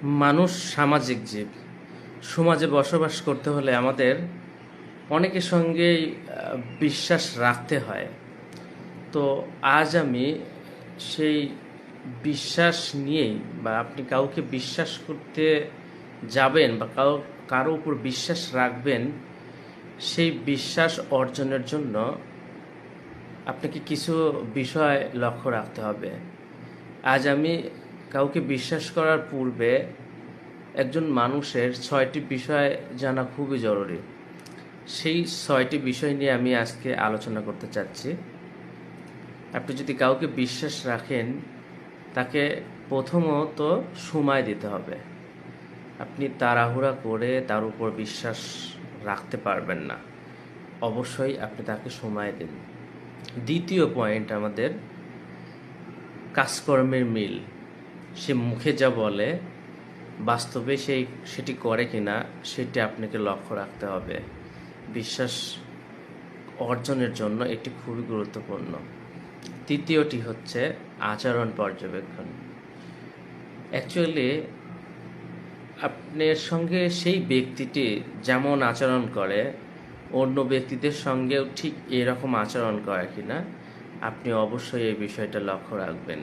মানুষ সামাজিক জীব। সমাজে বসবাস করতে হলে আমাদের অনেকের সঙ্গেই বিশ্বাস রাখতে হয়। তো আজ আমি সেই বিশ্বাস নিয়েই, বা আপনি কাউকে বিশ্বাস করতে যাবেন বা কারো উপর বিশ্বাস রাখবেন, সেই বিশ্বাস অর্জনের জন্য আপনাকে কিছু বিষয় লক্ষ্য রাখতে হবে। আজ আমি কাউকে বিশ্বাস করার পূর্বে একজন মানুষের 6টি বিষয় জানা খুবই জরুরি। সেই 6টি বিষয় নিয়ে আমি আজকে আলোচনা করতে চাচ্ছি। আপনি যদি কাউকে বিশ্বাস রাখেন, তাকে প্রথমত সময় দিতে হবে। আপনি তাড়াহুড়া করে তার উপর বিশ্বাস রাখতে পারবেন না। অবশ্যই আপনি তাকে সময় দিন। দ্বিতীয় পয়েন্ট আমাদের কাজকর্মের মিল। সে মুখে যা বলে বাস্তবে সেটি করে কিনা সেটি আপনাকে লক্ষ্য রাখতে হবে। বিশ্বাস অর্জনের জন্য এটি খুবই গুরুত্বপূর্ণ। তৃতীয়টি হচ্ছে আচরণ পর্যবেক্ষণ। অ্যাকচুয়ালি আপনার সঙ্গে সেই ব্যক্তিটি যেমন আচরণ করে, অন্য ব্যক্তিদের সঙ্গেও ঠিক এরকম আচরণ করে কিনা আপনি অবশ্যই এই বিষয়টা লক্ষ্য রাখবেন,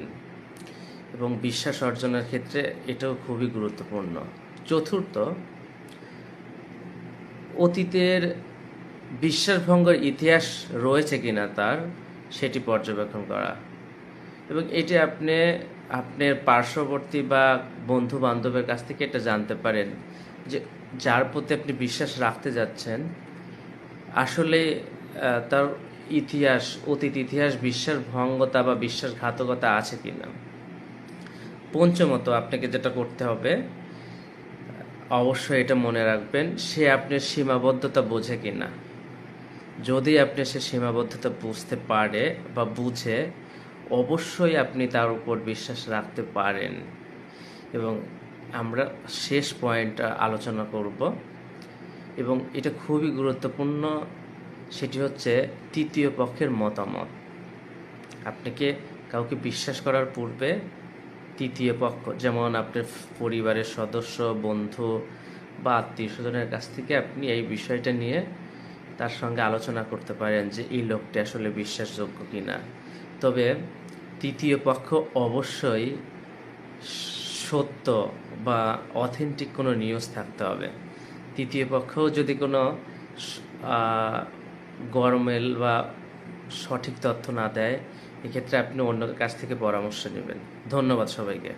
এবং বিশ্বাস অর্জনের ক্ষেত্রে এটাও খুবই গুরুত্বপূর্ণ। চতুর্থ, অতীতের বিশ্বাসভঙ্গের ইতিহাস রয়েছে কিনা তার, সেটি পর্যবেক্ষণ করা। এবং এটি আপনি আপনার পার্শ্ববর্তী বা বন্ধু বান্ধবের কাছ থেকে এটা জানতে পারেন যে যার প্রতি আপনি বিশ্বাস রাখতে যাচ্ছেন আসলে তার অতীত ইতিহাস বিশ্বাসভঙ্গতা বা বিশ্বাসঘাতকতা আছে কিনা। পঞ্চমত, আপনাকে যেটা করতে হবে, অবশ্যই এটা মনে রাখবেন, সে আপনার সীমাবদ্ধতা বোঝে কিনা। যদি আপনি সে সীমাবদ্ধতা বুঝতে পারে বা বুঝে, অবশ্যই আপনি তার উপর বিশ্বাস রাখতে পারেন। এবং আমরা শেষ পয়েন্টটা আলোচনা করব, এবং এটা খুবই গুরুত্বপূর্ণ, সেটি হচ্ছে তৃতীয় পক্ষের মতামত। আপনাকে কাউকে বিশ্বাস করার পূর্বে তৃতীয় পক্ষ, যেমন আপনার পরিবারের সদস্য, বন্ধু বা আত্মীয় স্বজনের কাছ থেকে আপনি এই বিষয়টা নিয়ে তার সঙ্গে আলোচনা করতে পারেন যে এই লোকটি আসলে বিশ্বাসযোগ্য কিনা। তবে তৃতীয় পক্ষ অবশ্যই সত্য বা অথেন্টিক কোনো নিউজ থাকতে হবে। তৃতীয় পক্ষও যদি কোনো গরমেল বা সঠিক তথ্য না দেয়, এক্ষেত্রে আপনি অন্য কাছ থেকে পরামর্শ নেবেন। ধন্যবাদ সবাইকে।